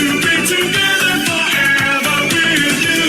to be together forever with you.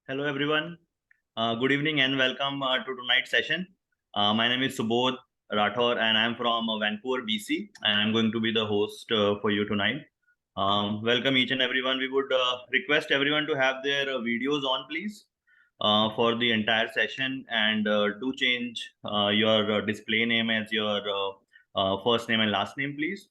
Hello, everyone. Good evening and welcome to tonight's session. My name is Subodh Rathor and I'm from Vancouver, BC, and I'm going to be the host for you tonight. Welcome each and everyone. We would request everyone to have their videos on, please, for the entire session, and do change your display name as your first name and last name, please.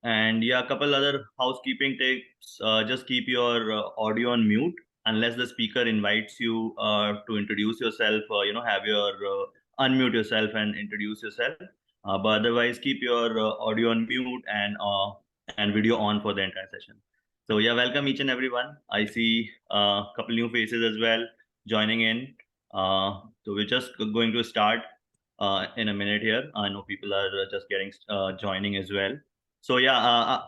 And yeah, a couple other housekeeping tips. Just keep your audio on mute unless the speaker invites you to introduce yourself. Have your unmute yourself and introduce yourself. But otherwise, keep your audio on mute and video on for the entire session. So yeah, welcome each and everyone. I see a couple new faces as well joining in. So we're just going to start in a minute here. I know people are just getting joining as well. So yeah,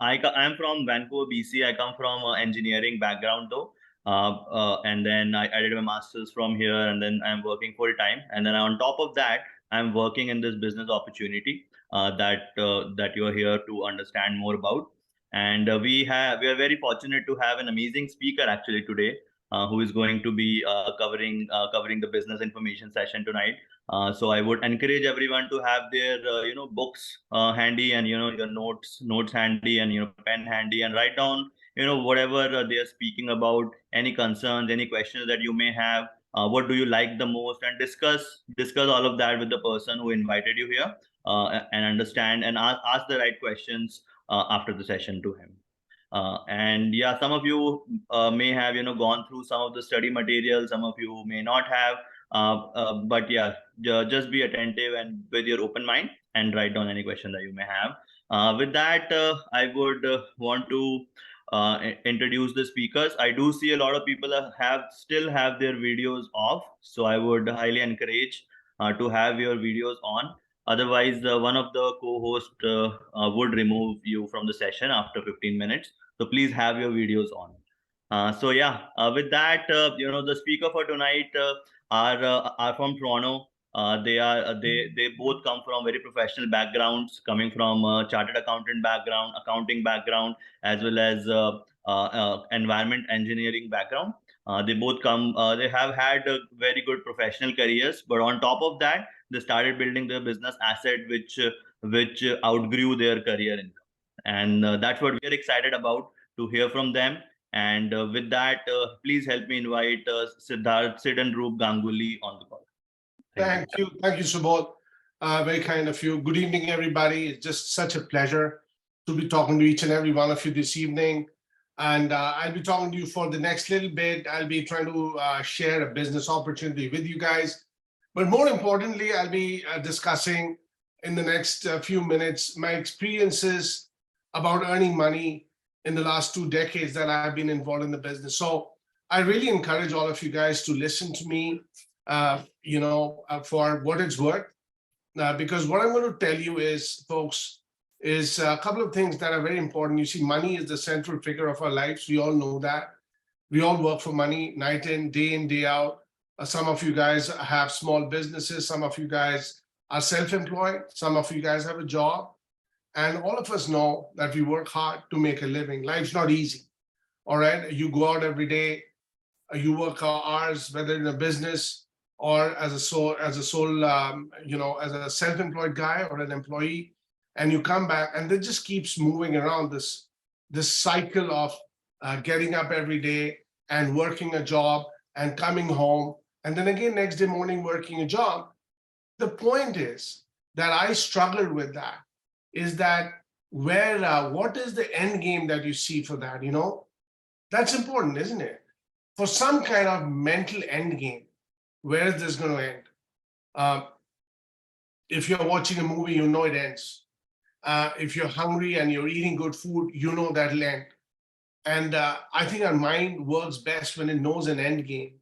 I'm from Vancouver, BC. I come from engineering background though, and then I did my masters from here, and then I'm working full time. And then on top of that, I'm working in this business opportunity that you are here to understand more about. And we are very fortunate to have an amazing speaker actually today, who is going to be covering the business information session tonight. So I would encourage everyone to have their books handy, and your notes handy, and pen handy, and write down whatever they are speaking about, any concerns, any questions that you may have. What do you like the most, and discuss all of that with the person who invited you here, and understand and ask the right questions after the session to him. And yeah, some of you may have gone through some of the study material, some of you may not have, but yeah, just be attentive and with your open mind, and write down any question that you may have. With that, I would want to introduce the speakers. I do see a lot of people still have their videos off, so I would highly encourage to have your videos on. Otherwise, one of the co-hosts would remove you from the session after 15 minutes. So please have your videos on. So yeah, with that, the speaker for tonight are from Toronto. They both come from very professional backgrounds, coming from chartered accountant background, accounting background, as well as environment engineering background. They both come. They have had very good professional careers, but on top of that, they started building their business asset, which outgrew their career income, and that's what we're excited about to hear from them. And with that, please help me invite Sid and Rup Ganguly on the call. Thank you, Subodh. Very kind of you. Good evening, everybody. It's just such a pleasure to be talking to each and every one of you this evening. And I'll be talking to you for the next little bit. I'll be trying to share a business opportunity with you guys. But more importantly, I'll be discussing in the next few minutes my experiences about earning money in the last 2 decades that I've been involved in the business. So I really encourage all of you guys to listen to me, for what it's worth. Because what I'm going to tell you is, folks, is a couple of things that are very important. You see, money is the central figure of our lives. We all know that. We all work for money night in, day out. Some of you guys have small businesses. Some of you guys are self-employed. Some of you guys have a job. And all of us know that we work hard to make a living. Life's not easy. All right. You go out every day, you work hours, whether in a business or as a self-employed guy or an employee, and you come back, and it just keeps moving around this cycle of getting up every day and working a job and coming home, and then again next day morning working a job. The point is that I struggled with that, is that what is the end game that you see for that? That's important, isn't it? For some kind of mental end game, where is this going to end? If you're watching a movie, you know it ends. If you're hungry and you're eating good food, you know that'll end. And I think our mind works best when it knows an end game.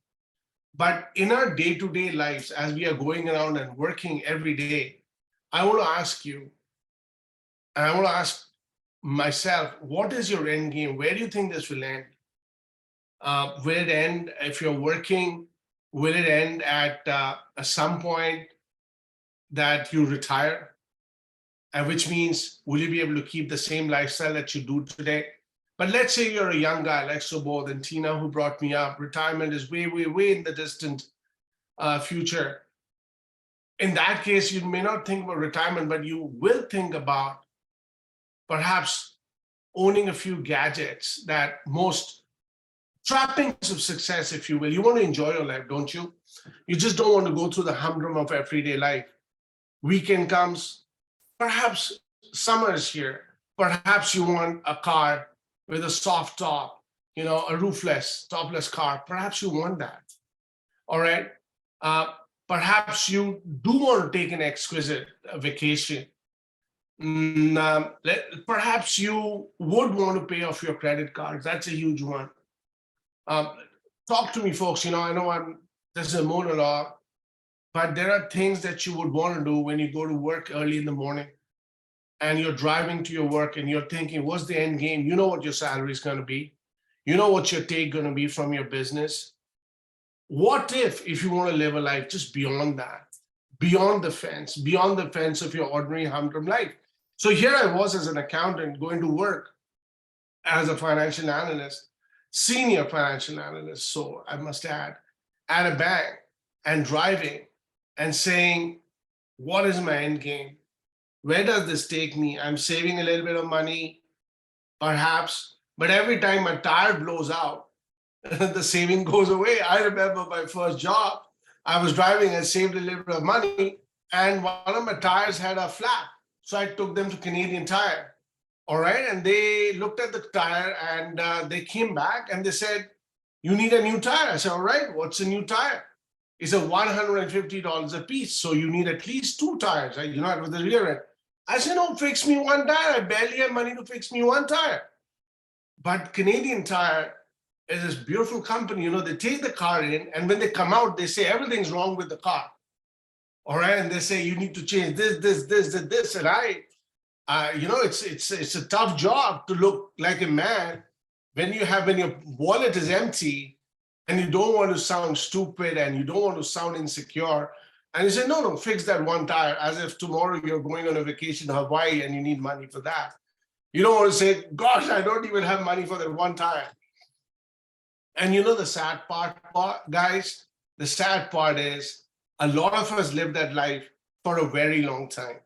But in our day-to-day lives, as we are going around and working every day, I want to ask you, and I want to ask myself, what is your end game? Where do you think this will end? Will it end if you're working? Will it end at some point that you retire? And which means, will you be able to keep the same lifestyle that you do today? But let's say you're a young guy like Subodh and Tina, who brought me up. Retirement is way, way, way in the distant future. In that case, you may not think about retirement, but you will think about perhaps owning a few gadgets that most trappings of success, if you will. You want to enjoy your life, don't you? You just don't want to go through the humdrum of everyday life. Weekend comes, perhaps summer is here. Perhaps you want a car with a soft top, a topless car. Perhaps you want that. All right. Perhaps you do want to take an exquisite vacation. Perhaps you would want to pay off your credit cards. That's a huge one. Talk to me, folks. I know this is a monologue, but there are things that you would want to do when you go to work early in the morning and you're driving to your work and you're thinking, what's the end game? You know what your salary is going to be. You know what your take going to be from your business. What if you want to live a life just beyond that, beyond the fence of your ordinary humdrum life? So here I was as an accountant going to work as a financial analyst, senior financial analyst, so I must add, at a bank, and driving and saying, what is my end game? Where does this take me? I'm saving a little bit of money, perhaps, but every time my tire blows out, the saving goes away. I remember my first job, I was driving and saved a little bit of money, and one of my tires had a flap. So I took them to Canadian Tire. All right. And they looked at the tire and they came back and they said, you need a new tire. I said, all right, what's a new tire? It's $150 a piece. So you need at least 2 tires, right? It was the rear end. I said, no, fix me 1 tire. I barely have money to fix me 1 tire. But Canadian Tire is this beautiful company. They take the car in, and when they come out, they say everything's wrong with the car. All right. And they say, you need to change this. And it's a tough job to look like a man when your wallet is empty and you don't want to sound stupid and you don't want to sound insecure. And you say, no, fix that 1 tire, as if tomorrow you're going on a vacation to Hawaii and you need money for that. You don't want to say, gosh, I don't even have money for that 1 tire. And the sad part, guys, the sad part is a lot of us live that life for a very long time,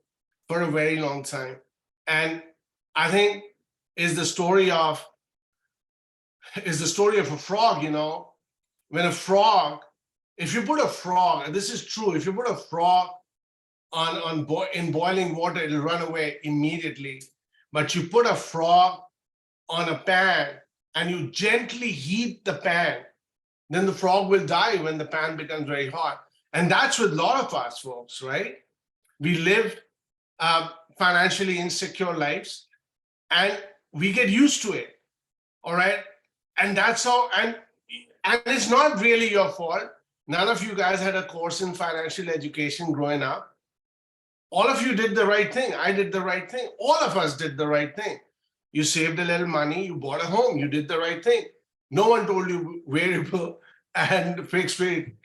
And I think is the story of a frog, when a frog, if you put a frog, and this is true, if you put a frog in boiling water, it'll run away immediately. But you put a frog on a pan and you gently heat the pan, then the frog will die when the pan becomes very hot. And that's with a lot of us, folks, right? We live financially insecure lives and we get used to it. All right. And that's how, and it's not really your fault. None of you guys had a course in financial education growing up. All of you did the right thing. I did the right thing. All of us did the right thing. You saved a little money, you bought a home, you did the right thing. No one told you variable and fixed rate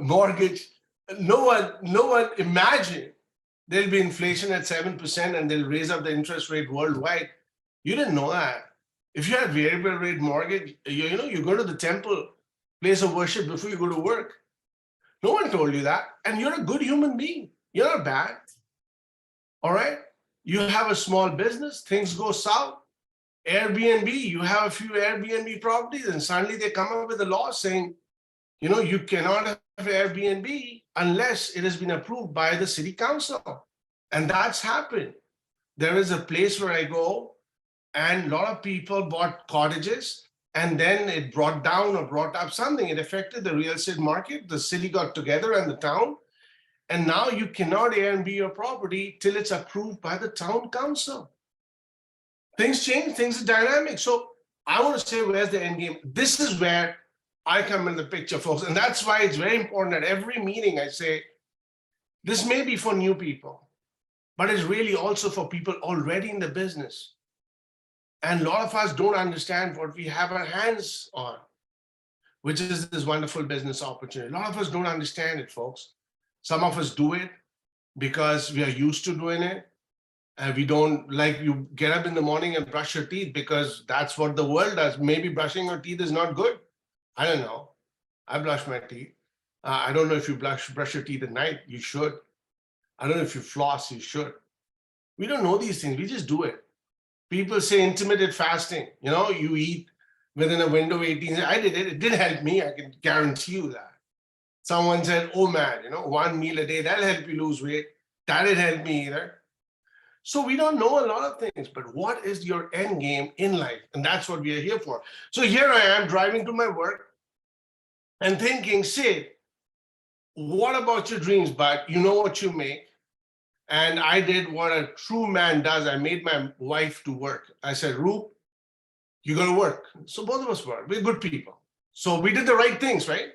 mortgage. No one imagined there'll be inflation at 7% and they'll raise up the interest rate worldwide. You didn't know that. If you had variable rate mortgage, you go to the temple, place of worship before you go to work. No one told you that. And you're a good human being. You're not bad. All right. You have a small business, things go south. Airbnb, you have a few Airbnb properties, and suddenly they come up with a law saying, you cannot have Airbnb unless it has been approved by the city council. And that's happened. There is a place where I go, and a lot of people bought cottages, and then it brought down or brought up something. It affected the real estate market. The city got together and the town, and now you cannot Airbnb your property till it's approved by the town council. Things change, things are dynamic. So I want to say, where's the end game? This is where I come in the picture, folks. And that's why it's very important at every meeting I say, this may be for new people, but it's really also for people already in the business. And a lot of us don't understand what we have our hands on, which is this wonderful business opportunity. A lot of us don't understand it, folks. Some of us do it because we are used to doing it. And we don't, like, you get up in the morning and brush your teeth because that's what the world does. Maybe brushing your teeth is not good. I don't know. I brush my teeth. I don't know if you brush your teeth at night. You should. I don't know if you floss. You should. We don't know these things. We just do it. People say intermittent fasting. You eat within a window of 18. I did it. It did help me. I can guarantee you that. Someone said, oh man, one meal a day, that'll help you lose weight. That didn't help me either. So we don't know a lot of things, but what is your end game in life? And that's what we are here for. So here I am driving to my work and thinking, Sid, what about your dreams, bud? You know what you make. And I did what a true man does. I made my wife to work. I said, Rup, you got to work. So both of us work. We're good people. So we did the right things, right?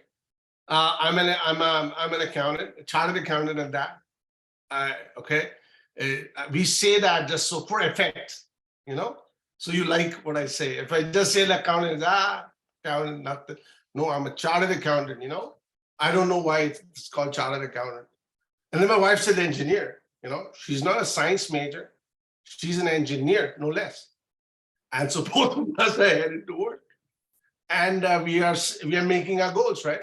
I'm an accountant, a chartered accountant at that. Okay. We say that just so for effect, so you like what I say. If I just say accountant, accountant, nothing. No, I'm a chartered accountant, I don't know why it's called chartered accountant. And then my wife said engineer, she's not a science major. She's an engineer, no less. And so both of us are headed to work. And we are making our goals, right?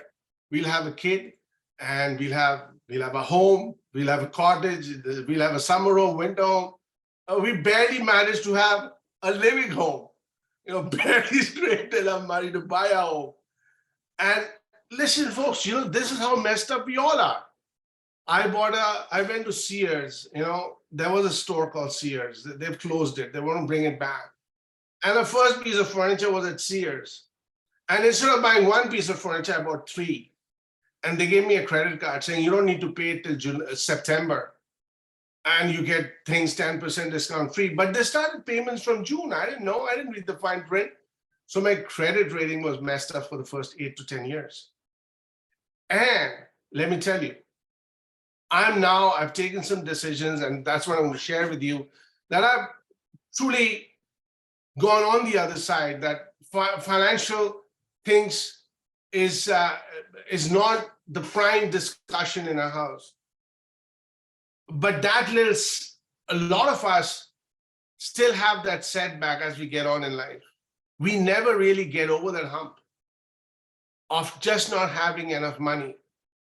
We'll have a kid, and we'll have a home, we'll have a cottage, we'll have a summer home, winter home. We barely managed to have a living home, barely straight till I'm married to buy a home. And listen, folks, this is how messed up we all are. I went to Sears, there was a store called Sears. They've closed it. They won't bring it back. And the first piece of furniture was at Sears. And instead of buying one piece of furniture, I bought 3. And they gave me a credit card saying you don't need to pay it till September. And you get things 10% discount free. But they started payments from June. I didn't know. I didn't read the fine print. So my credit rating was messed up for the first 8 to 10 years. And let me tell you, I've taken some decisions, and that's what I'm going to share with you, that I've truly gone on the other side, that financial things is not the prime discussion in our house. But a lot of us still have that setback as we get on in life. We never really get over that hump of just not having enough money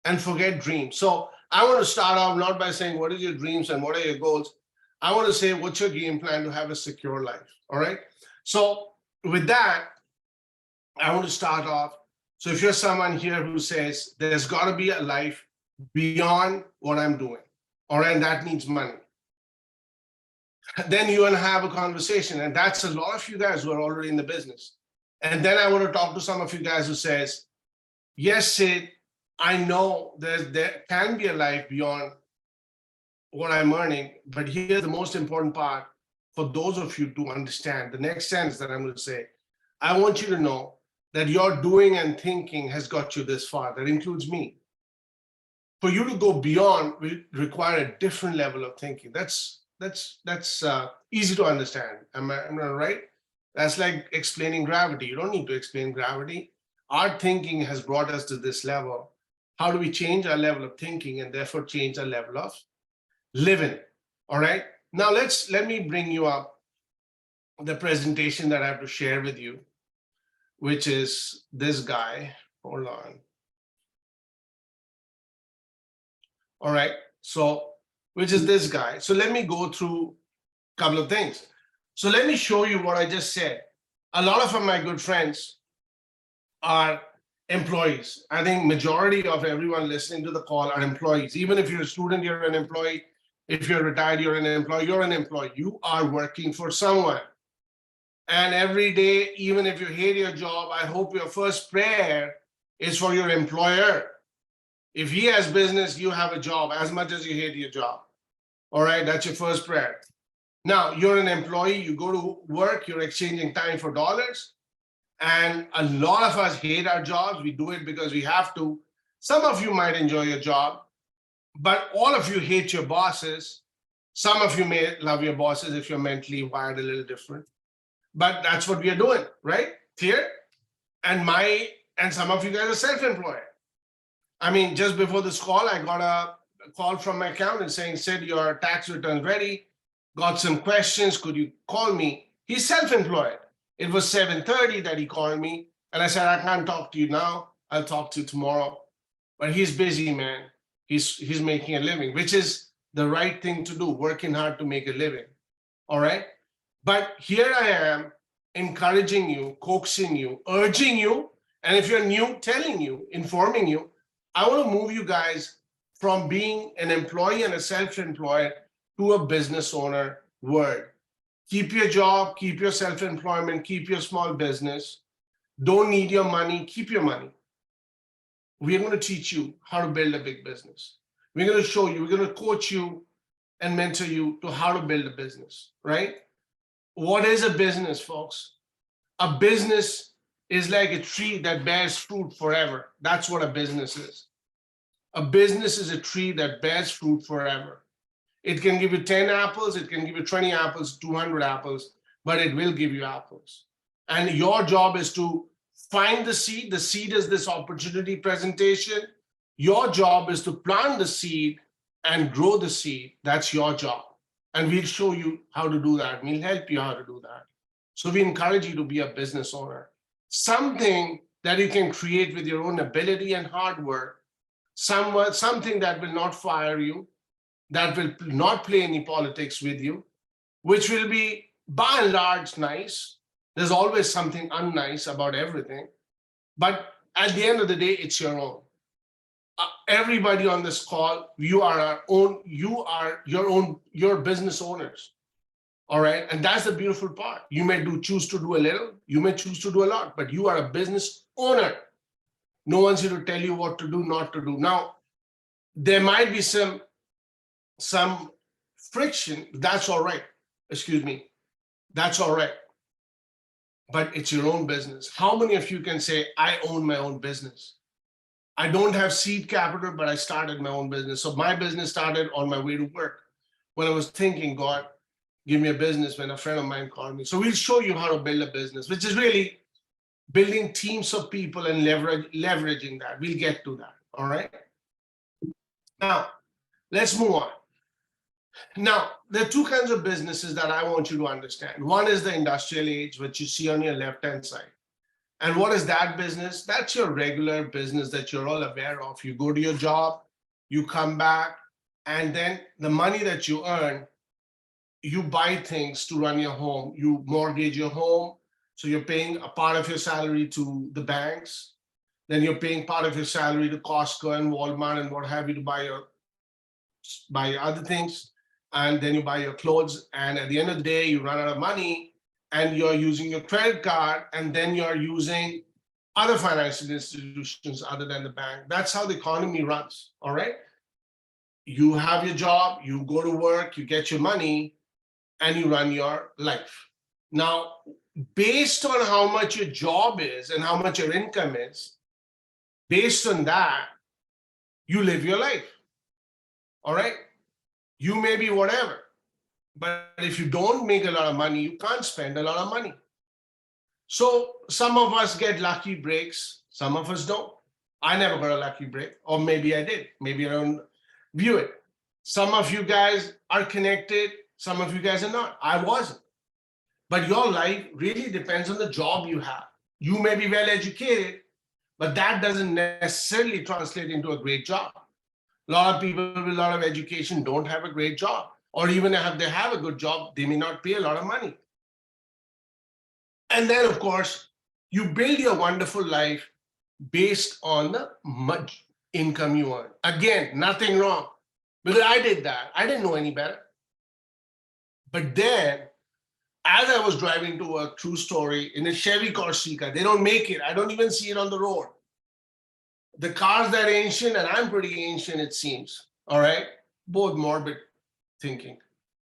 and forget dreams. So I want to start off not by saying, what are your dreams and what are your goals? I want to say, what's your game plan to have a secure life? All right. So with that, I want to start off. So if you're someone here who says there's got to be a life beyond what I'm doing, all right, and that needs money, then you want to have a conversation. And that's a lot of you guys who are already in the business. And then I want to talk to some of you guys who says, yes, Sid, I know there can be a life beyond what I'm earning, but here's the most important part for those of you to understand. The next sentence that I'm going to say, I want you to know that your doing and thinking has got you this far. That includes me. For you to go beyond will require a different level of thinking. That's easy to understand. Am I right? That's like explaining gravity. You don't need to explain gravity. Our thinking has brought us to this level. How do we change our level of thinking and therefore change our level of living? All right. Now let me bring you up the presentation that I have to share with you, which is this guy. Hold on. All right. So, which is this guy. So let me go through a couple of things. So let me show you what I just said. A lot of my good friends are employees. I think majority of everyone listening to the call are employees. Even if you're a student, you're an employee. If you're retired, you're an employee. You're an employee. You are working for someone. And every day, even if you hate your job, I hope your first prayer is for your employer. If he has business, you have a job as much as you hate your job. All right, that's your first prayer. Now, you're an employee, you go to work, you're exchanging time for dollars. And a lot of us hate our jobs. We do it because we have to. Some of you might enjoy your job, but all of you hate your bosses. Some of you may love your bosses if you're mentally wired a little different. But that's what we are doing, right? Clear? And some of you guys are self-employed. I mean, just before this call, I got a call from my accountant saying, Sid, your tax return ready. Got some questions. Could you call me? He's self-employed. It was 7:30 that he called me. And I said, I can't talk to you now. I'll talk to you tomorrow. But he's busy, man. He's making a living, which is the right thing to do, working hard to make a living. All right. But here I am encouraging you, coaxing you, urging you. And if you're new, telling you, informing you, I want to move you guys from being an employee and a self-employed to a business owner world. Keep your job, keep your self-employment, keep your small business. Don't need your money, keep your money. We're going to teach you how to build a big business. We're going to show you, we're going to coach you and mentor you to how to build a business, right? What is a business, folks? A business is like a tree that bears fruit forever. That's what a business is. A business is a tree that bears fruit forever. It can give you 10 apples, it can give you 20 apples, 200 apples, but it will give you apples. And your job is to find the seed. The seed is this opportunity presentation. Your job is to plant the seed and grow the seed. That's your job. And we'll show you how to do that. We'll help you how to do that. So we encourage you to be a business owner. Something that you can create with your own ability and hard work. Something that will not fire you, that will not play any politics with you, which will be by and large nice. There's always something unnice about everything. But at the end of the day, it's your own. Everybody on this call, you are your business owners. All right. And that's the beautiful part. You may choose to do a little, you may choose to do a lot, but you are a business owner. No one's here to tell you what to do, not to do. Now, there might be some friction. That's all right. Excuse me. That's all right. But it's your own business. How many of you can say, I own my own business? I don't have seed capital, but I started my own business. So my business started on my way to work when I was thinking, God, give me a business, when a friend of mine called me. So we'll show you how to build a business, which is really building teams of people and leveraging that. We'll get to that. All right. Now, let's move on. Now, there are two kinds of businesses that I want you to understand. One is the industrial age, which you see on your left-hand side. And what is that business? That's your regular business that you're all aware of. You go to your job, you come back, and then the money that you earn, you buy things to run your home. You mortgage your home. So you're paying a part of your salary to the banks. Then you're paying part of your salary to Costco and Walmart and what have you to buy other things. And then you buy your clothes. And at the end of the day, you run out of money and you're using your credit card, and then you're using other financial institutions other than the bank. That's how the economy runs, all right? You have your job, you go to work, you get your money, and you run your life. Now, based on how much your job is and how much your income is, based on that, you live your life, all right? You may be whatever. But if you don't make a lot of money, you can't spend a lot of money. So some of us get lucky breaks, some of us don't. I never got a lucky break, or maybe I did. Maybe I don't view it. Some of you guys are connected, some of you guys are not. I wasn't. But your life really depends on the job you have. You may be well educated, but that doesn't necessarily translate into a great job. A lot of people with a lot of education don't have a great job, or even if they have a good job, they may not pay a lot of money. And then, of course, you build your wonderful life based on the much income you earn. Again, nothing wrong, because I did that. I didn't know any better. But then, as I was driving to work, true story, in a Chevy Corsica, they don't make it. I don't even see it on the road. The car's that ancient, and I'm pretty ancient, it seems. All right? Both morbid thinking.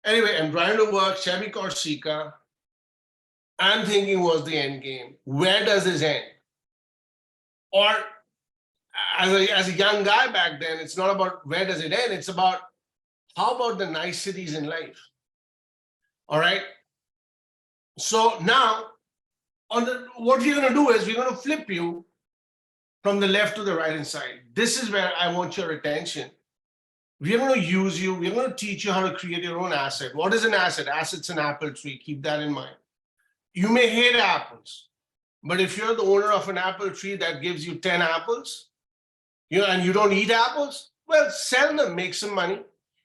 Anyway, I'm driving to work, Chevy Corsica. I'm thinking, what's the end game? Where does this end? Or as a young guy back then, it's not about where does it end, it's about how about the niceties in life. All right. So now, what we're going to do is we're going to flip you from the left to the right hand side. This is where I want your attention. We're going to use you. We're going to teach you how to create your own asset. What is an asset? Asset's an apple tree. Keep that in mind. You may hate apples, but if you're the owner of an apple tree that gives you 10 apples, and you don't eat apples, well, sell them, make some money.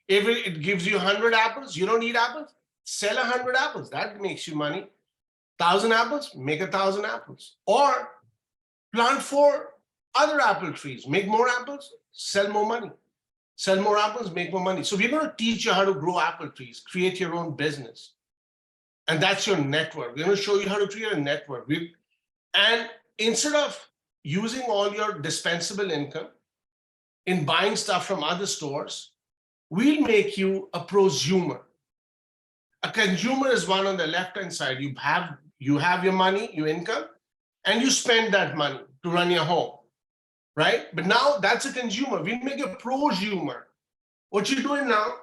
If it gives you 100 apples, you don't eat apples, sell 100 apples. That makes you money. 1,000 apples, make 1,000 apples. Or plant 4 other apple trees, make more apples, sell more money. Sell more apples, make more money. So we're going to teach you how to grow apple trees, create your own business. And that's your network. We're going to show you how to create a network. And instead of using all your dispensable income in buying stuff from other stores, we'll make you a prosumer. A consumer is one on the left-hand side. You have your money, your income, and you spend that money to run your home, right? But now that's a consumer. We make a prosumer. What you're doing now,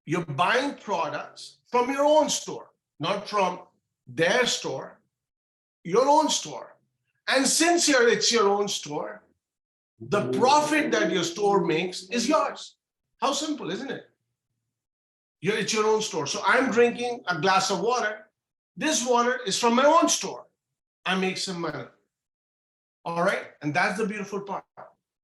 you're buying products from your own store, not from their store, your own store. And since it's your own store, the profit that your store makes is yours. How simple, isn't it? It's your own store. So I'm drinking a glass of water. This water is from my own store. I make some money. All right? And that's the beautiful part.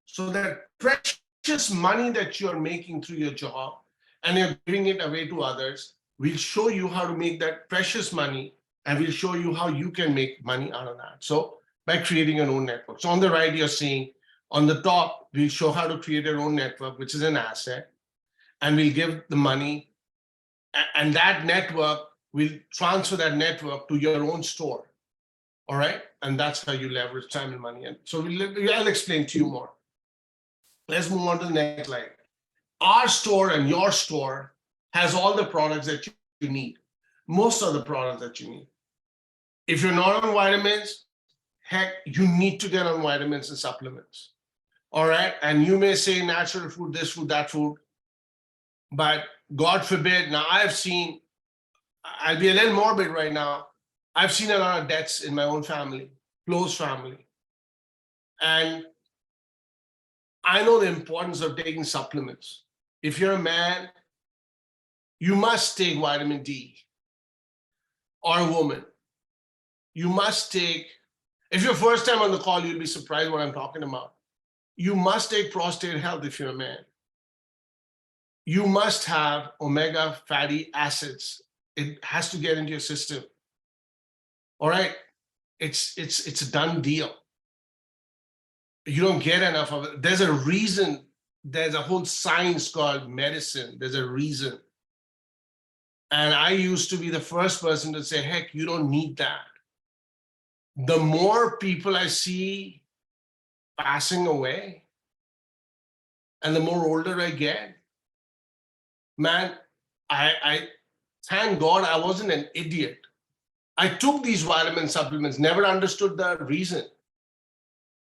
So that precious money that you're making through your job and you're giving it away to others, we'll show you how to make that precious money, and we'll show you how you can make money out of that. So by creating your own network. So on the right, you're seeing on the top, we'll show how to create your own network, which is an asset, and we'll give the money, and that network will transfer that network to your own store. All right. And that's how you leverage time and money. And so I'll explain to you more. Let's move on to the next slide. Our store and your store has all the products that you need, most of the products that you need. If you're not on vitamins, heck, you need to get on vitamins and supplements. All right. And you may say natural food, this food, that food. But God forbid, now I'll be a little morbid right now. I've seen a lot of deaths in my own family, close family. And I know the importance of taking supplements. If you're a man, you must take vitamin D, or a woman. You must take, if you're first time on the call, you'll be surprised what I'm talking about. You must take prostate health if you're a man. You must have omega fatty acids. It has to get into your system. All right, it's a done deal. You don't get enough of it. There's a reason. There's a whole science called medicine. There's a reason. And I used to be the first person to say, heck, you don't need that. The more people I see passing away, and the more older I get, man, I thank God I wasn't an idiot. I took these vitamin supplements, never understood the reason.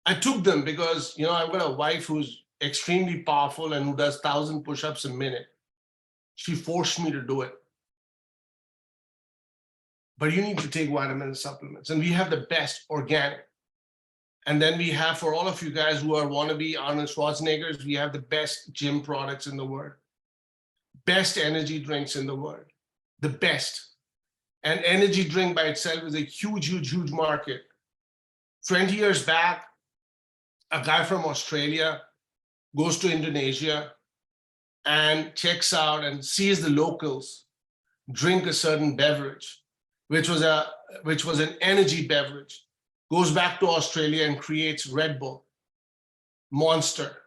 I took them because, I've got a wife who's extremely powerful and who does 1,000 push-ups a minute. She forced me to do it. But you need to take vitamin supplements, and we have the best organic. And then we have, for all of you guys who are wannabe Arnold Schwarzeneggers, we have the best gym products in the world, best energy drinks in the world, the best. And energy drink by itself is a huge, huge, huge market. 20 years back, a guy from Australia goes to Indonesia, and checks out and sees the locals drink a certain beverage, which was an energy beverage, goes back to Australia and creates Red Bull, Monster.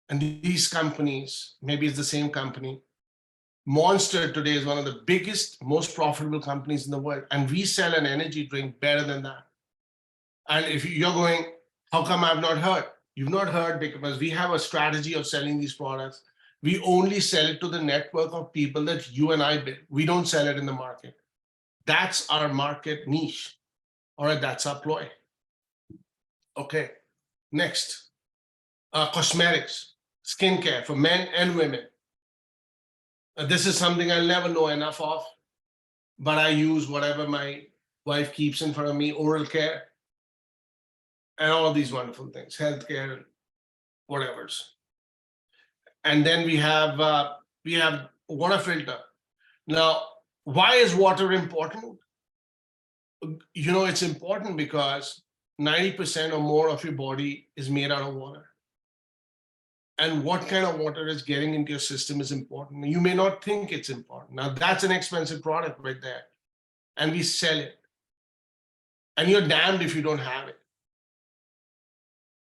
And these companies, maybe it's the same company. Monster today is one of the biggest, most profitable companies in the world. And we sell an energy drink better than that. And if you're going, how come I've not heard? You've not heard because we have a strategy of selling these products. We only sell it to the network of people that you and I build. We don't sell it in the market. That's our market niche. All right, that's our ploy. Okay, next. Cosmetics, skincare for men and women. This is something I'll never know enough of, but I use whatever my wife keeps in front of me, oral care, and all of these wonderful things, healthcare, whatever's. And then we have water filter. Now, why is water important? You know, it's important because 90% or more of your body is made out of water. And what kind of water is getting into your system is important. You may not think it's important. Now, that's an expensive product right there. And we sell it. And you're damned if you don't have it.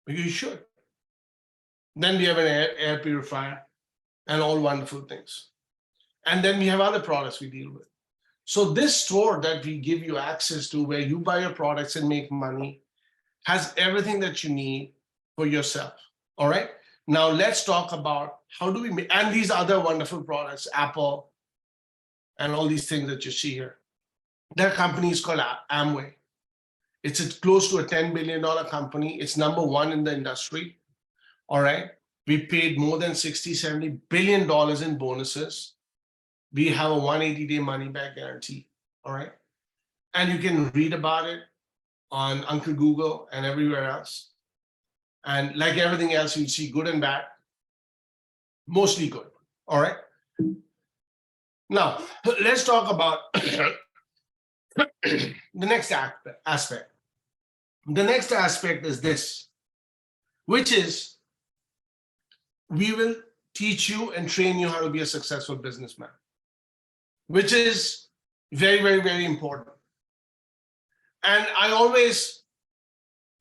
But you should. Then we have an air purifier and all wonderful things. And then we have other products we deal with. So this store that we give you access to, where you buy your products and make money, has everything that you need for yourself. All right. Now let's talk about how do we make, and these other wonderful products, Apple, and all these things that you see here. Their company is called Amway. It's close to a $10 billion company. It's number one in the industry. All right. We paid more than $60-70 billion in bonuses. We have a 180-day money back guarantee. All right. And you can read about it on Uncle Google and everywhere else. And like everything else, you see good and bad, mostly good. All right. Now, let's talk about the next aspect. The next aspect is this, which is we will teach you and train you how to be a successful businessman, which is very, very, very important. And I always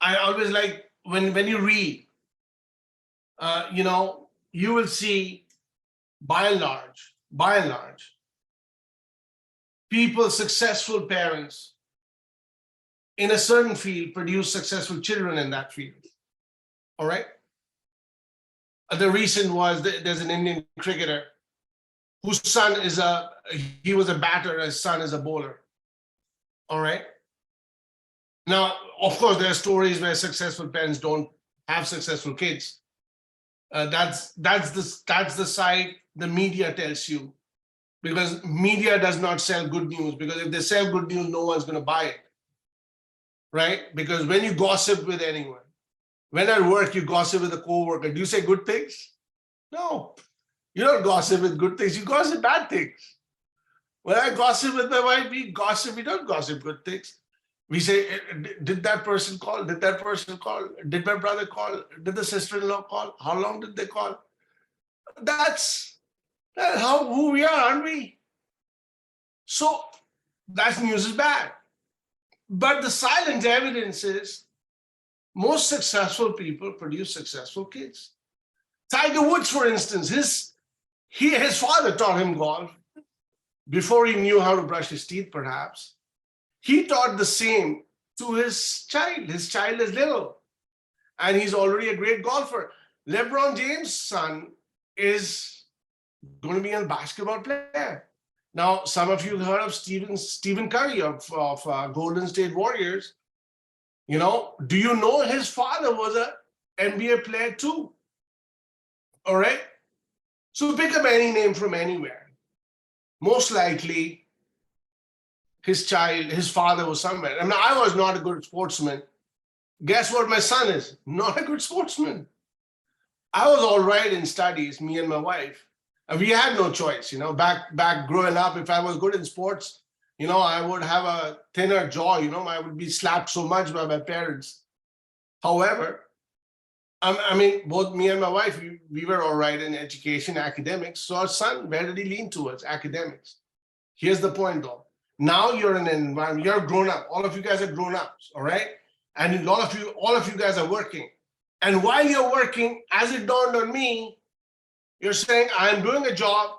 like when you read, you know, you will see by and large, people, successful parents in a certain field produce successful children in that field. All right. The recent was there's an Indian cricketer whose son he was a batter, his son is a bowler. All right. Now, of course, there are stories where successful parents don't have successful kids. That's the side the media tells you, because media does not sell good news. Because if they sell good news, no one's going to buy it, right? Because when you gossip with anyone, when at work you gossip with a coworker, do you say good things? No, you don't gossip with good things. You gossip bad things. When I gossip with my wife, we don't gossip good things. We say, did that person call? Did that person call? Did my brother call? Did the sister-in-law call? How long did they call? That's who we are, aren't we? So that news is bad. But the silent evidence is most successful people produce successful kids. Tiger Woods, for instance, his father taught him golf before he knew how to brush his teeth, perhaps. He taught the same to his child. His child is little, and he's already a great golfer. LeBron James' son is going to be a basketball player. Now, some of you heard of Stephen Curry of Golden State Warriors. You know, do you know his father was an NBA player too? All right. So pick up any name from anywhere. Most likely, his father was somewhere. I mean, I was not a good sportsman. Guess what my son is? Not a good sportsman. I was all right in studies, me and my wife. And we had no choice, you know, back growing up. If I was good in sports, you know, I would have a thinner jaw, you know, I would be slapped so much by my parents. However, I mean, both me and my wife, we were all right in education, academics. So our son, where did he lean towards? Academics. Here's the point though. Now you're in an environment, you're grown up. All of you guys are grown ups, all right? And all of you guys are working. And while you're working, as it dawned on me, you're saying, I'm doing a job,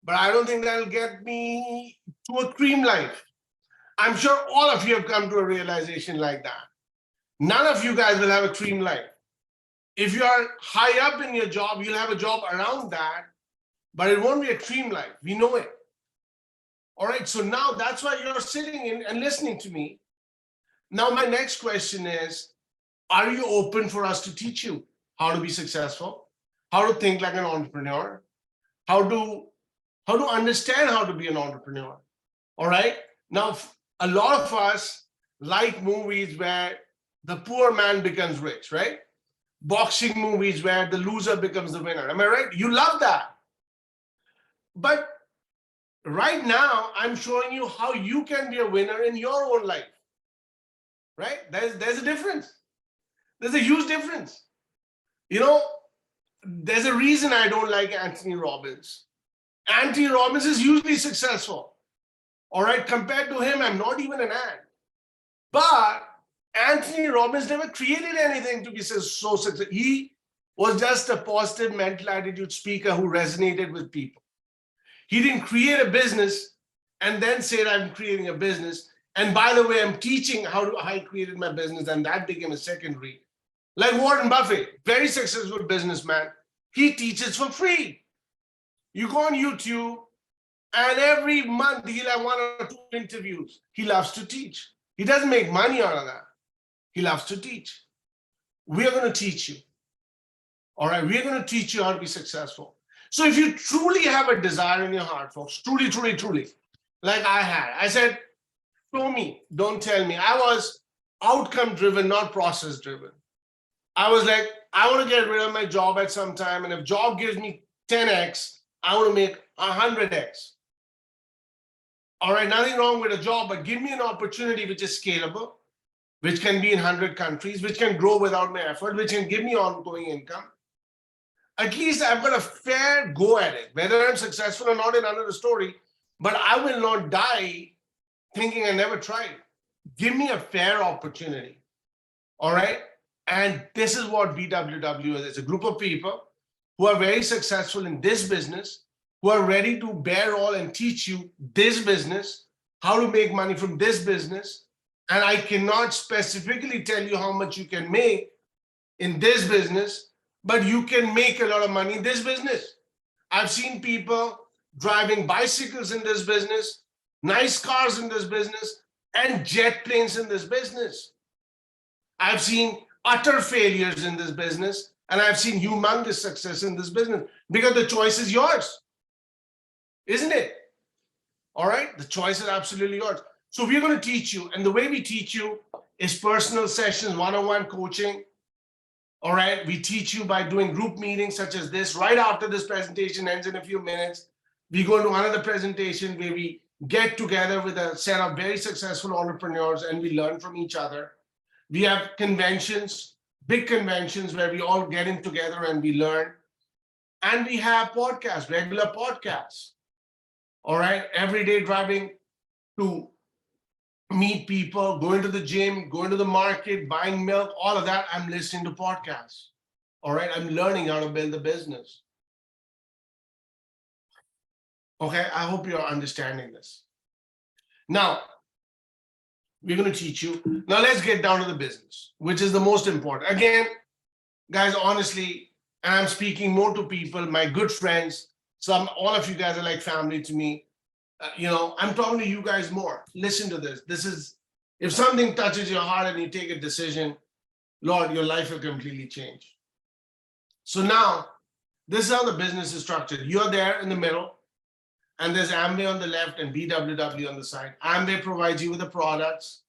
but I don't think that'll get me to a cream life. I'm sure all of you have come to a realization like that. None of you guys will have a cream life. If you are high up in your job, you'll have a job around that, but it won't be a cream life. We know it. All right, so now that's why you're sitting in and listening to me. Now, my next question is, are you open for us to teach you how to be successful, how to think like an entrepreneur, how to understand how to be an entrepreneur? All right, now a lot of us like movies where the poor man becomes rich, right? Boxing movies where the loser becomes the winner. Am I right? You love that. But right now, I'm showing you how you can be a winner in your own life. Right? There's a difference. There's a huge difference. You know, there's a reason I don't like Anthony Robbins. Anthony Robbins is hugely successful. All right, compared to him, I'm not even an ant. But Anthony Robbins never created anything to be so successful. He was just a positive mental attitude speaker who resonated with people. He didn't create a business and then said, I'm creating a business. And by the way, I'm teaching how I created my business, and that became a secondary. Like Warren Buffett, very successful businessman. He teaches for free. You go on YouTube, and every month he'll have 1 or 2 interviews. He loves to teach. He doesn't make money out of that. He loves to teach. We're going to teach you. All right, we're going to teach you how to be successful. So if you truly have a desire in your heart, folks, truly, truly, truly, like I had, I said, show me, don't tell me. I was outcome driven, not process driven. I was like, I want to get rid of my job at some time. And if job gives me 10x, I want to make 100x. All right, nothing wrong with a job, but give me an opportunity which is scalable, which can be in 100 countries, which can grow without my effort, which can give me ongoing income. At least I've got a fair go at it. Whether I'm successful or not is another story, but I will not die thinking I never tried. Give me a fair opportunity. All right? And this is what BWW is. It's a group of people who are very successful in this business, who are ready to bear all and teach you this business, how to make money from this business. And I cannot specifically tell you how much you can make in this business, but you can make a lot of money in this business. I've seen people driving bicycles in this business, nice cars in this business, and jet planes in this business. I've seen utter failures in this business, and I've seen humongous success in this business because the choice is yours, isn't it? All right, the choice is absolutely yours. So we're going to teach you, and the way we teach you is personal sessions, one-on-one coaching. All right, we teach you by doing group meetings such as this. Right after this presentation ends in a few minutes, we go into another presentation where we get together with a set of very successful entrepreneurs and we learn from each other. We have conventions, big conventions where we all get in together and we learn. And we have podcasts, regular podcasts. All right, every day driving to meet people, going to the gym, going to the market, buying milk, all of that, I'm listening to podcasts. All right, I'm learning how to build a business. Okay, I hope you're understanding this. Now, we're going to teach you. Now, let's get down to the business, which is the most important. Again, guys, honestly, and I'm speaking more to people, my good friends, all of you guys are like family to me. I'm talking to you guys more. Listen to this. This is, if something touches your heart and you take a decision, Lord, your life will completely change. So now, this is how the business is structured. You're there in the middle, and there's Amway on the left and BWW on the side. Amway provides you with the products.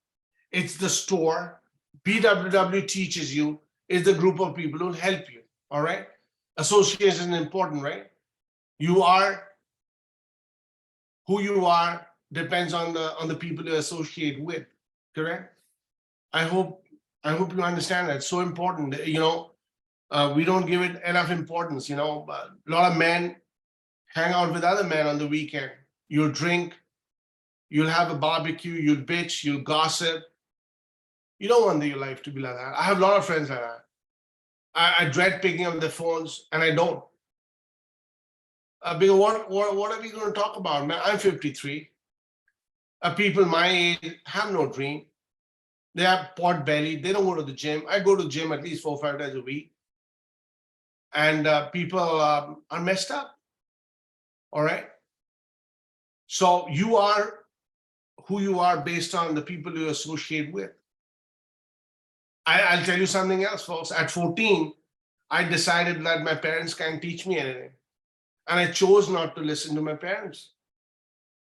It's the store. BWW teaches you. Is the group of people who will help you. All right? Association is important, right? You are who you are depends on the people you associate with, correct? I hope you understand that. It's so important. We don't give it enough importance. A lot of men hang out with other men on the weekend. You'll drink, you'll have a barbecue, you'll bitch, you'll gossip. You don't want your life to be like that. I have a lot of friends like that. I dread picking up the phones, and I don't. Because what are we going to talk about, man? I'm 53. People my age have no dream. They have pot belly. They don't go to the gym. I go to the gym at least 4 or 5 days a week. And people are messed up. All right. So you are who you are based on the people you associate with. I'll tell you something else, folks. At 14, I decided that my parents can't teach me anything. And I chose not to listen to my parents.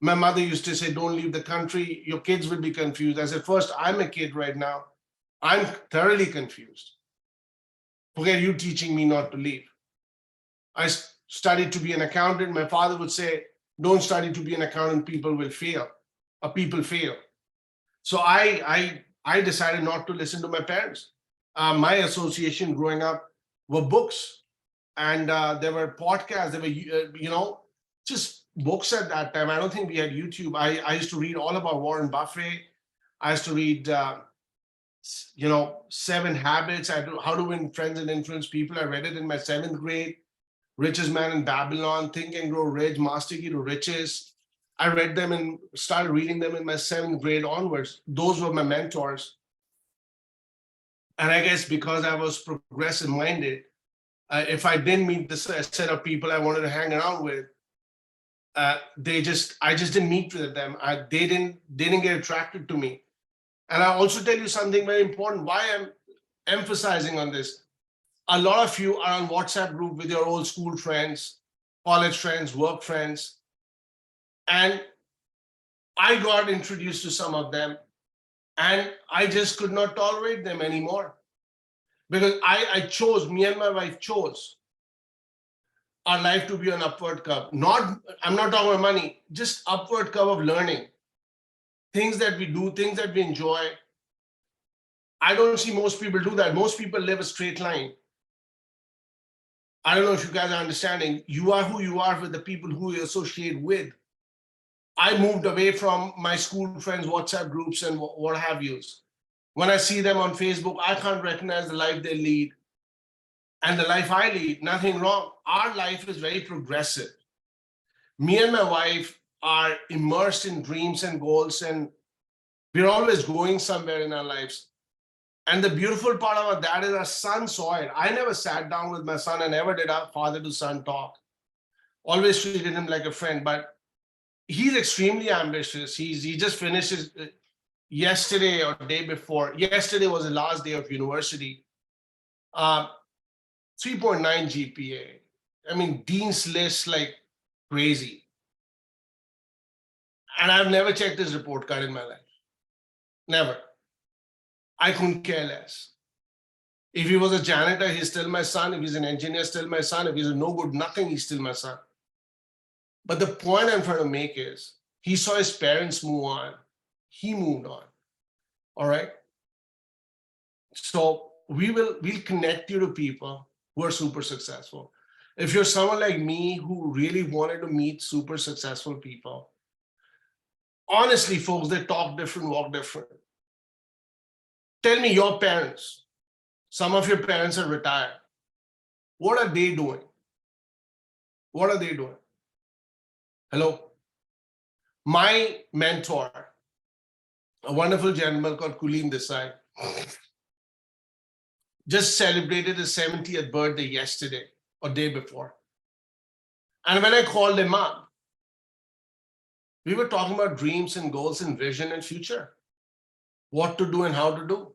My mother used to say, don't leave the country. Your kids will be confused. I said, first, I'm a kid right now. I'm thoroughly confused. Forget you teaching me not to leave. I studied to be an accountant. My father would say, don't study to be an accountant. People will fail. Or people fail. So I decided not to listen to my parents. My association growing up were books, and there were podcasts. There were, just books at that time. I don't think we had YouTube. I used to read all about Warren Buffett. I used to read, 7 Habits. How to Win Friends and Influence People. I read it in my 7th grade. Richest Man in Babylon, Think and Grow Rich, Master Key to Riches. I read them and started reading them in my 7th grade onwards. Those were my mentors. And I guess because I was progressive minded, if I didn't meet the set of people I wanted to hang around with, I just didn't meet with them. They didn't get attracted to me. And I also tell you something very important. Why I'm emphasizing on this. A lot of you are on WhatsApp group with your old school friends, college friends, work friends. And I got introduced to some of them, and I just could not tolerate them anymore. Because me and my wife chose our life to be an upward curve. I'm not talking about money, just upward curve of learning. Things that we do, things that we enjoy. I don't see most people do that. Most people live a straight line. I don't know if you guys are understanding. You are who you are with the people who you associate with. I moved away from my school friends' WhatsApp groups and what have yous. When I see them on Facebook, I can't recognize the life they lead and the life I lead. Nothing wrong. Our life is very progressive. Me and my wife are immersed in dreams and goals, and we're always going somewhere in our lives. And the beautiful part about that is our son saw it. I never sat down with my son and never did our father to son talk. Always treated him like a friend, but he's extremely ambitious. He just finished his yesterday or day before. Yesterday was the last day of university. 3.9 GPA. I mean, Dean's List like crazy. And I've never checked his report card in my life. Never. I couldn't care less. If he was a janitor, he's still my son. If he's an engineer, still my son. If he's a no good nothing, he's still my son. But the point I'm trying to make is he saw his parents move on. He moved on. All right. So we'll connect you to people who are super successful. If you're someone like me who really wanted to meet super successful people, honestly, folks, they talk different, walk different. Tell me your parents. Some of your parents are retired. What are they doing? What are they doing? Hello? My mentor, a wonderful gentleman called Kulim Desai, just celebrated his 70th birthday yesterday or day before. And when I called him up, we were talking about dreams and goals and vision and future, what to do and how to do.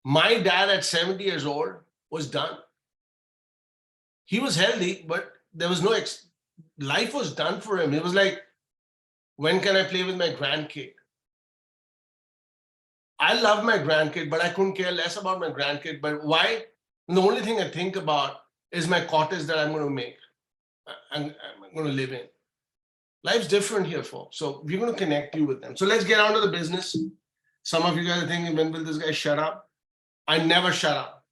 My dad at 70 years old was done. He was healthy, but there was no, life was done for him. He was like, when can I play with my grandkid? I love my grandkid, but I couldn't care less about my grandkid. But why? And the only thing I think about is my cottage that I'm going to make and I'm going to live in. Life's different here, folks. So we're going to connect you with them. So let's get on to the business. Some of you guys are thinking, when will this guy shut up? I never shut up.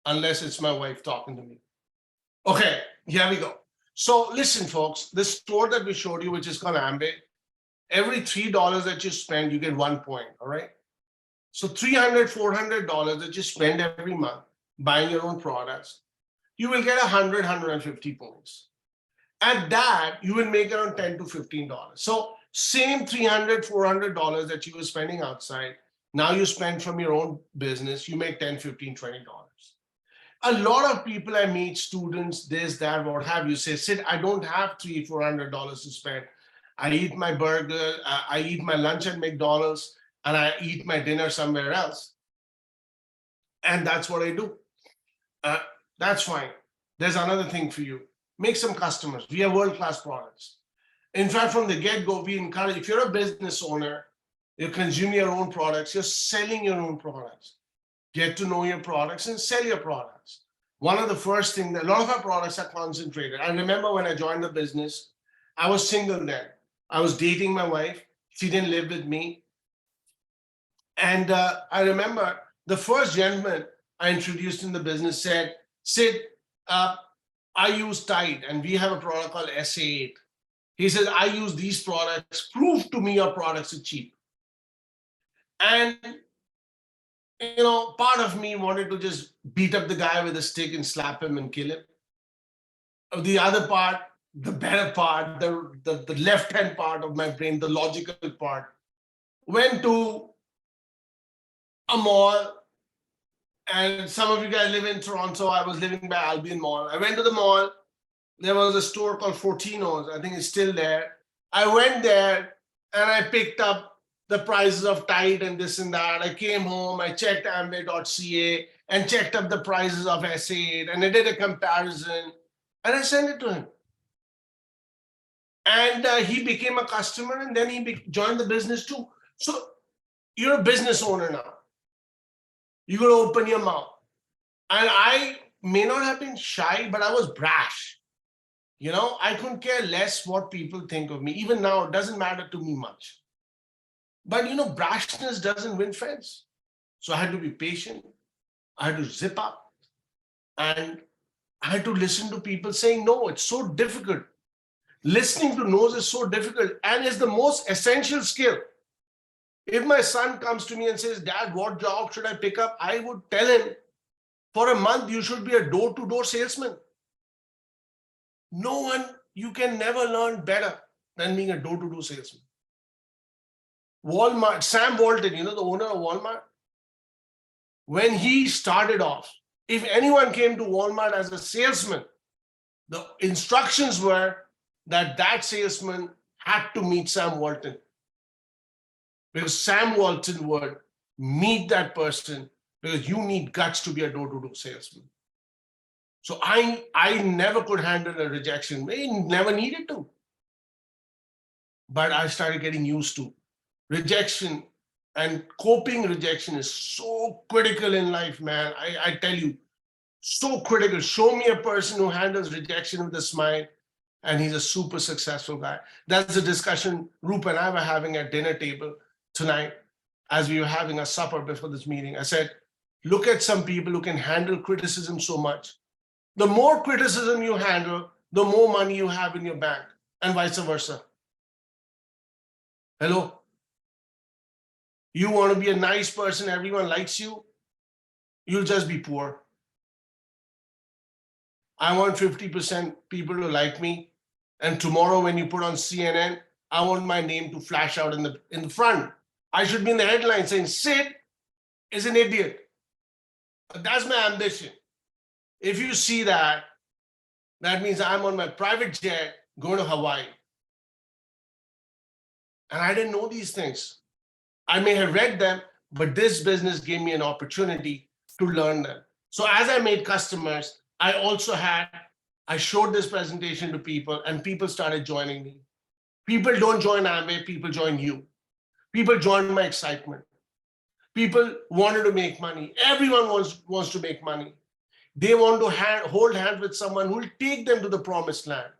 unless it's my wife talking to me. Okay, here we go. So listen, folks, this store that we showed you, which is called Amway, every $3 that you spend, you get 1 point, all right? So $300, $400 that you spend every month buying your own products, you will get 100, 150 points. At that, you will make around $10 to $15. So same $300, $400 that you were spending outside, now you spend from your own business, you make $10, $15, $20. A lot of people I meet, students, this, that, what have you, say, Sid, I don't have $300, $400 to spend. I eat my burger, I eat my lunch at McDonald's, and I eat my dinner somewhere else. And that's what I do. That's fine. There's another thing for you. Make some customers. We have world-class products. In fact, from the get-go, we encourage, if you're a business owner, you consume your own products, you're selling your own products. Get to know your products and sell your products. One of the first things, a lot of our products are concentrated. I remember when I joined the business, I was single then. I was dating my wife. She didn't live with me. And I remember the first gentleman I introduced in the business said, Sid, I use Tide and we have a product called SA8. He says, I use these products. Prove to me your products are cheap. And part of me wanted to just beat up the guy with a stick and slap him and kill him. The other part, the better part, the left-hand part of my brain, the logical part, went to a mall. And some of you guys live in Toronto. I was living by Albion Mall. I went to the mall. There was a store called Fortino's. I think it's still there. I went there and I picked up the prices of Tide and this and that. I came home, I checked Amway.ca and checked up the prices of SA8 and I did a comparison and I sent it to him. And he became a customer and then he joined the business too. So you're a business owner now. You're going to open your mouth. And I may not have been shy, but I was brash. I couldn't care less what people think of me. Even now, it doesn't matter to me much. But brashness doesn't win friends. So I had to be patient. I had to zip up. And I had to listen to people saying, no, it's so difficult. Listening to no's is so difficult and is the most essential skill. If my son comes to me and says, Dad, what job should I pick up? I would tell him, for a month, you should be a door-to-door salesman. You can never learn better than being a door-to-door salesman. Walmart, Sam Walton, the owner of Walmart, when he started off, if anyone came to Walmart as a salesman, the instructions were that salesman had to meet Sam Walton. Because Sam Walton would meet that person because you need guts to be a door-to-door salesman. So I never could handle a rejection. I never needed to. But I started getting used to rejection, and coping rejection is so critical in life, man. I tell you, so critical. Show me a person who handles rejection with a smile and he's a super successful guy. That's the discussion Rup and I were having at dinner table tonight as we were having a supper before this meeting. I said, look at some people who can handle criticism so much. The more criticism you handle, the more money you have in your bank, and vice versa. Hello? You want to be a nice person, everyone likes you, you'll just be poor. I want 50% people to like me, and tomorrow when you put on CNN, I want my name to flash out in the front. I should be in the headline saying, Sid is an idiot. That's my ambition. If you see that, that means I'm on my private jet going to Hawaii. And I didn't know these things. I may have read them, but this business gave me an opportunity to learn them. So as I made customers, I showed this presentation to people and people started joining me. People don't join Amway, people join you. People joined my excitement. People wanted to make money. Everyone wants to make money. They want to hold hands with someone who will take them to the promised land.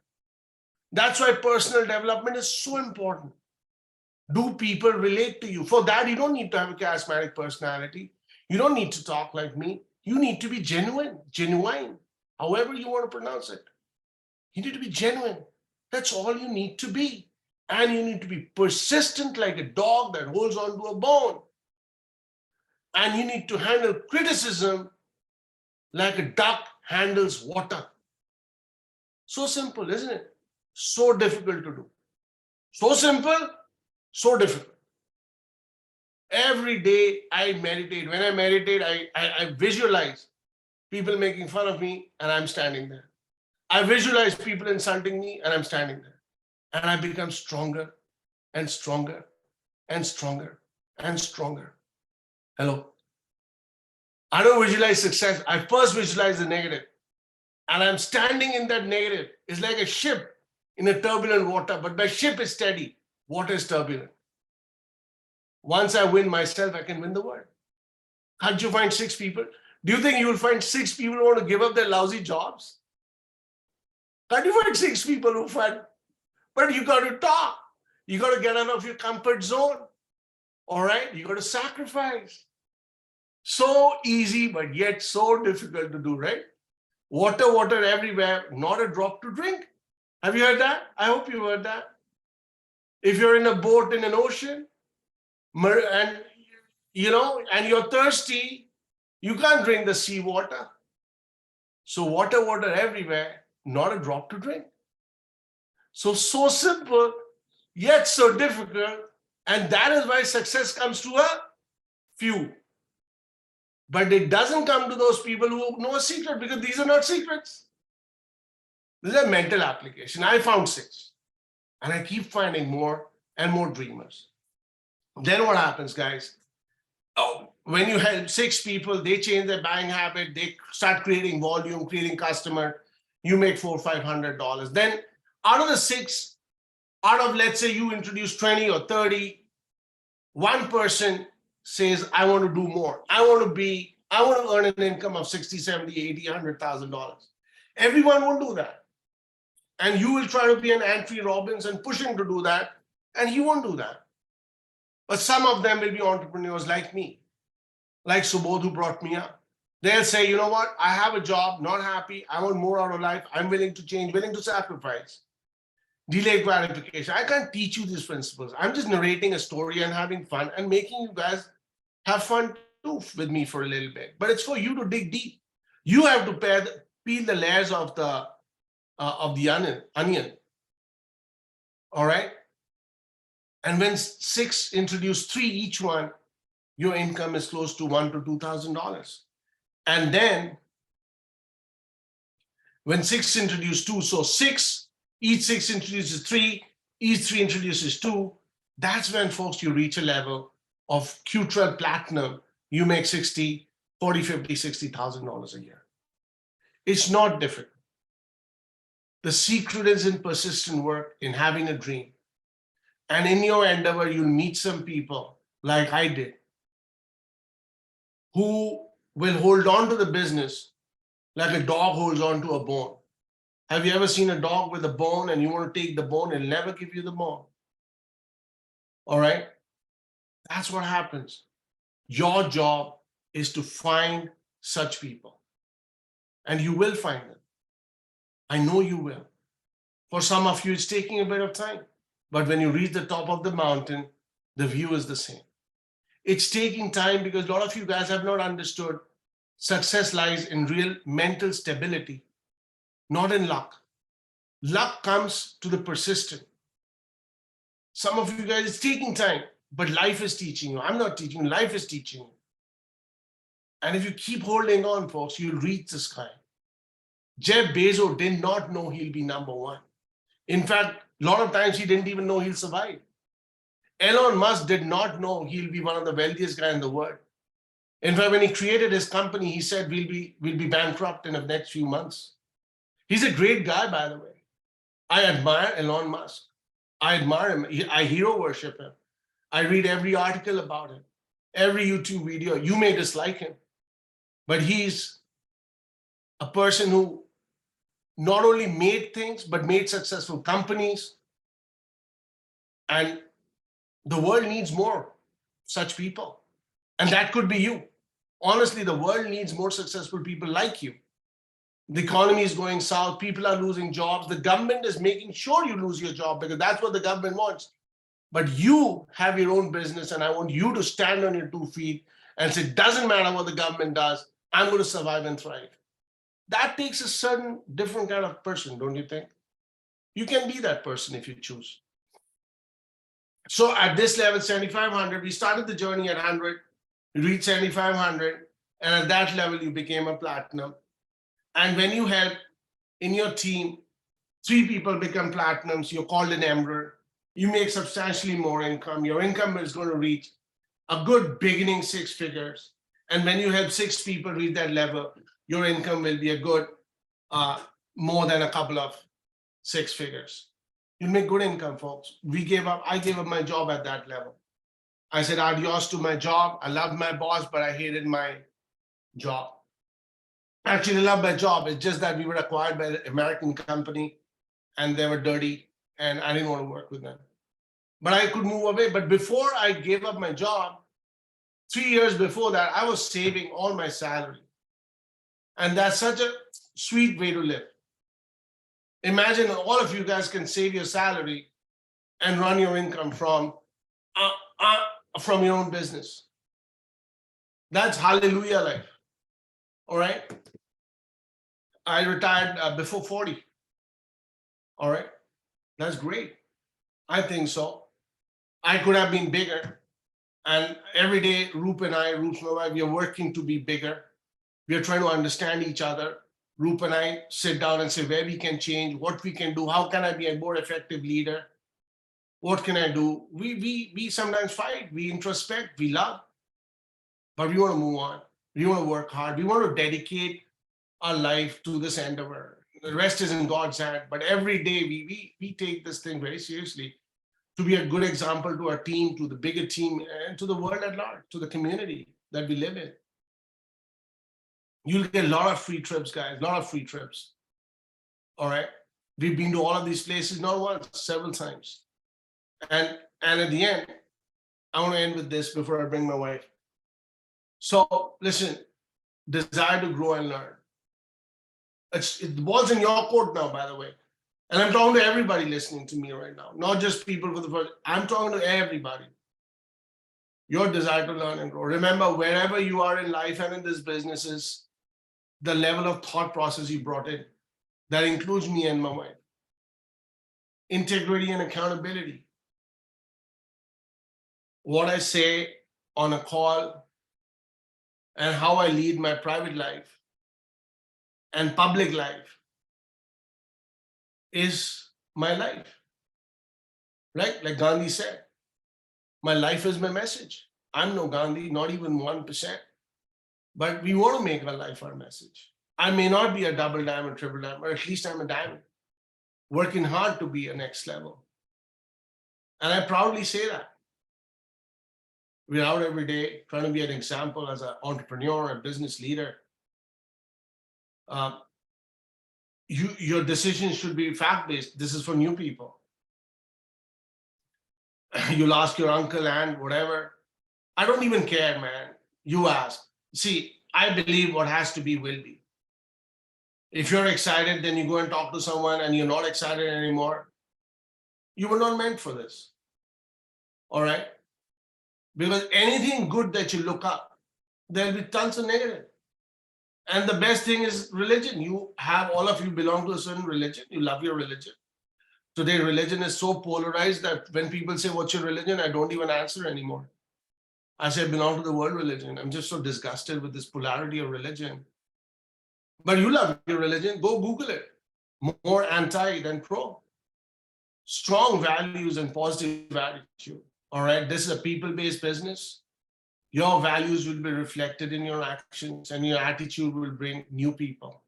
That's why personal development is so important. Do people relate to you? For that, you don't need to have a charismatic personality. You don't need to talk like me. You need to be genuine, however you want to pronounce it. You need to be genuine. That's all you need to be. And you need to be persistent like a dog that holds on to a bone. And you need to handle criticism like a duck handles water. So simple, isn't it? So difficult to do. So simple, so difficult. Every day I meditate. When I meditate, I visualize people making fun of me and I'm standing there. I visualize people insulting me and I'm standing there. And I become stronger and stronger and stronger and stronger. Hello. I don't visualize success. I first visualize the negative. And I'm standing in that negative. It's like a ship in a turbulent water, but my ship is steady. Water is turbulent. Once I win myself, I can win the world. Can't you find 6 people? Do you think you will find 6 people who want to give up their lousy jobs? Can't you find 6 people who find? But you got to talk. You got to get out of your comfort zone. All right? You got to sacrifice. So easy, but yet so difficult to do, right? Water everywhere, not a drop to drink. Have you heard that? I hope you heard that. If you're in a boat in an ocean, and you're thirsty, you can't drink the sea water. So water everywhere, not a drop to drink. So simple, yet so difficult. And that is why success comes to a few. But it doesn't come to those people who know a secret, because these are not secrets. This is a mental application. I found 6. And I keep finding more and more dreamers. Then what happens, guys? Oh, when you help 6 people, they change their buying habit, they start creating volume, creating customer, you make $400 or $500. Then out of the 6, let's say you introduce 20 or 30, one person says, I want to do more. I want to earn an income of $60, $70, $80, $100,000. Everyone will do that. And you will try to be an Anthony Robbins and push him to do that, and he won't do that. But some of them will be entrepreneurs like me, like Subodh, who brought me up. They'll say, you know what? I have a job, not happy. I want more out of life. I'm willing to change, willing to sacrifice. Delayed gratification. I can't teach you these principles. I'm just narrating a story and having fun and making you guys have fun too with me for a little bit. But it's for you to dig deep. You have to peel the layers of the onion. All right? And when 6 introduce 3 each one, your income is close to $1,000 to $2,000. And then when 6 introduce 2, so each 6 introduces 3, each 3 introduces 2, that's when, folks, you reach a level of Q12 platinum. You make $40,000, $50,000, $60,000 a year. It's not difficult. The secret is in persistent work, in having a dream. And in your endeavor, you'll meet some people like I did, who will hold on to the business like a dog holds on to a bone. Have you ever seen a dog with a bone and you want to take the bone? It'll never give you the bone. All right? That's what happens. Your job is to find such people. And you will find them. I know you will. For some of you, it's taking a bit of time. But when you reach the top of the mountain, the view is the same. It's taking time because a lot of you guys have not understood success lies in real mental stability, not in luck. Luck comes to the persistent. Some of you guys, it's taking time, but life is teaching you. I'm not teaching you, life is teaching you. And if you keep holding on, folks, you'll reach the sky. Jeff Bezos did not know he'll be number 1. In fact, a lot of times he didn't even know he'll survive. Elon Musk did not know he'll be one of the wealthiest guys in the world. In fact, when he created his company, he said we'll be bankrupt in the next few months. He's a great guy, by the way. I admire Elon Musk. I admire him. I hero worship him. I read every article about him, every YouTube video. You may dislike him, but he's a person who not only made things, but made successful companies. And the world needs more such people. And that could be you. Honestly, the world needs more successful people like you. The economy is going south. People are losing jobs. The government is making sure you lose your job because that's what the government wants. But you have your own business, and I want you to stand on your 2 feet and say, doesn't matter what the government does, I'm going to survive and thrive. That takes a certain different kind of person, don't you think? You can be that person if you choose. So at this level, 7,500, we started the journey at 100, you reached 7,500, and at that level, you became a platinum. And when you help in your team, 3 people become platinums, you're called an emerald, you make substantially more income. Your income is going to reach a good beginning 6 figures. And when you help 6 people reach that level, your income will be a good more than a couple of 6 figures. You make good income, folks. I gave up my job at that level. I said adios to my job. I loved my boss, but I hated my job. Actually, I love my job. It's just that we were acquired by an American company and they were dirty and I didn't want to work with them. But I could move away. But before I gave up my job, 3 years before that, I was saving all my salary. And that's such a sweet way to live. Imagine all of you guys can save your salary and run your income from your own business. That's hallelujah life. All right. I retired before 40. All right. That's great. I think so. I could have been bigger. And every day, Rup and I, Rup's my wife, we are working to be bigger. We are trying to understand each other. Rup and I sit down and say where we can change, what we can do, how can I be a more effective leader? What can I do? We sometimes fight, we introspect, we love, but we want to move on. We want to work hard. We want to dedicate our life to this endeavor. The rest is in God's hand. But every day we take this thing very seriously to be a good example to our team, to the bigger team, and to the world at large, to the community that we live in. You'll get a lot of free trips, guys, a lot of free trips. All right. We've been to all of these places, not once, several times. And at the end, I want to end with this before I bring my wife. So listen, desire to grow and learn. The ball's in your court now, by the way. And I'm talking to everybody listening to me right now, not just people for the first. I'm talking to everybody. Your desire to learn and grow. Remember, wherever you are in life and in this business is the level of thought process you brought in. That includes me and my wife. Integrity and accountability. What I say on a call and how I lead my private life and public life is my life. Right? Like Gandhi said, my life is my message. I'm no Gandhi, not even 1%. But we want to make our life our message. I may not be a double diamond, triple diamond, but at least I'm a diamond, working hard to be a next level. And I proudly say that. We're out every day trying to be an example as an entrepreneur, a business leader. Your decisions should be fact-based. This is for new people. You'll ask your uncle, aunt, whatever. I don't even care, man. You ask. See, I believe what has to be will be. If you're excited, then you go and talk to someone and you're not excited anymore. You were not meant for this. All right? Because anything good that you look up, there'll be tons of negative. And the best thing is religion. You have, all of you belong to a certain religion. You love your religion. Today, religion is so polarized that when people say, what's your religion? I don't even answer anymore. I say, I belong to the world religion. I'm just so disgusted with this polarity of religion. But you love your religion, go Google it. More anti than pro. Strong values and positive attitude. All right, this is a people-based business. Your values will be reflected in your actions and your attitude will bring new people.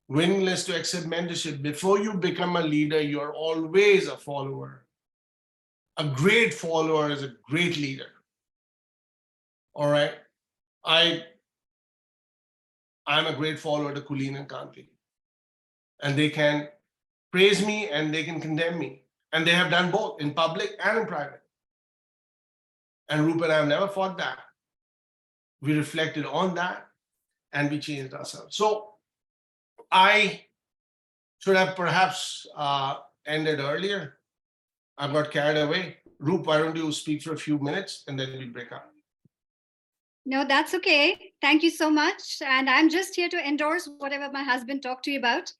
Willingness to accept mentorship. Before you become a leader, you're always a follower. A great follower is a great leader. All right. I'm a great follower to Kulin and Kanti. And they can praise me and they can condemn me. And they have done both in public and in private. And Rup and I have never fought that. we reflected on that, and we changed ourselves. So I should have perhaps ended earlier. I got carried away. Rup, why don't you speak for a few minutes and then we break up? No, that's okay. Thank you so much. And I'm just here to endorse whatever my husband talked to you about.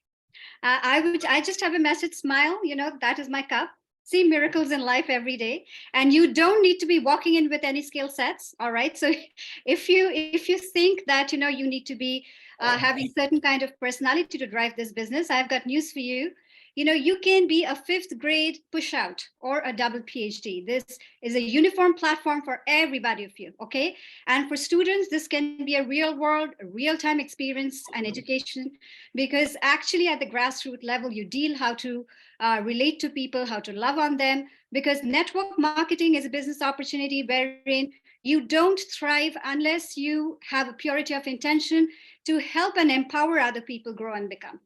I just have a message: smile. That is my cup. See miracles in life every day, and you don't need to be walking in with any skill sets. All right. So if you think that you need to be having certain kind of personality to drive this business, I've got news for you. You can be a 5th grade push out or a double PhD. This is a uniform platform for everybody of you. Okay. And for students, this can be a real world, real time experience and education, because actually at the grassroots level, you deal how to relate to people, how to love on them, because network marketing is a business opportunity wherein you don't thrive unless you have a purity of intention to help and empower other people grow and become.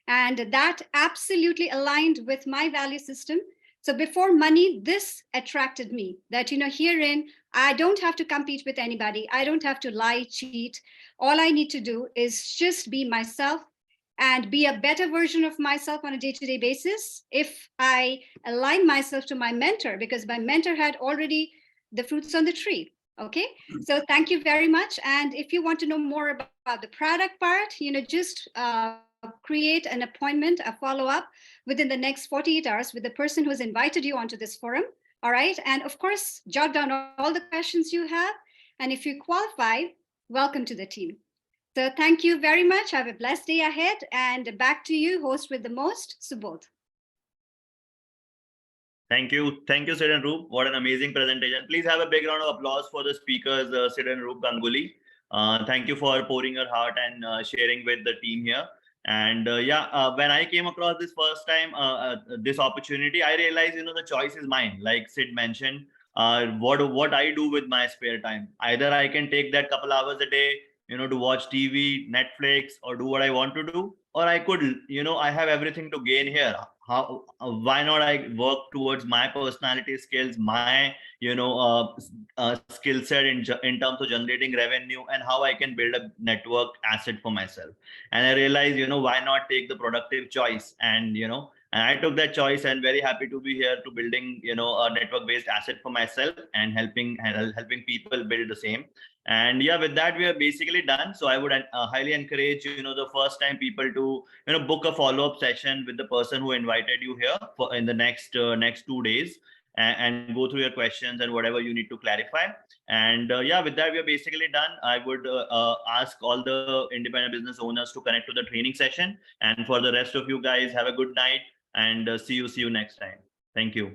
And that absolutely aligned with my value system. So before money, this attracted me, that, herein, I don't have to compete with anybody. I don't have to lie, cheat. All I need to do is just be myself and be a better version of myself on a day-to-day basis if I align myself to my mentor, because my mentor had already the fruits on the tree. Okay, so thank you very much. And if you want to know more about the product part, just create an appointment, a follow-up within the next 48 hours with the person who's invited you onto this forum. All right, and of course, jot down all the questions you have. And if you qualify, welcome to the team. So thank you very much. Have a blessed day ahead. And back to you, host with the most, Subodh. Thank you, Sid and Rup. What an amazing presentation. Please have a big round of applause for the speakers, Sid and Rup Ganguly. Thank you for pouring your heart and sharing with the team here. And when I came across this first time, this opportunity, I realized, the choice is mine. Like Sid mentioned, what I do with my spare time. Either I can take that couple hours a day, to watch TV, Netflix, or do what I want to do, or I could, I have everything to gain here. Why not I work towards my personality skills, my skill set in terms of generating revenue, and how I can build a network asset for myself. And I realized, why not take the productive choice, and and I took that choice, and very happy to be here to building a network based asset for myself and helping people build the same. And yeah, with that we are basically done. So I would highly encourage the first time people to book a follow-up session with the person who invited you here for in the next 2 days, and go through your questions and whatever you need to clarify. And yeah, with that we are basically done. I would ask all the independent business owners to connect to the training session, and for the rest of you guys, have a good night, and see you next time. Thank you.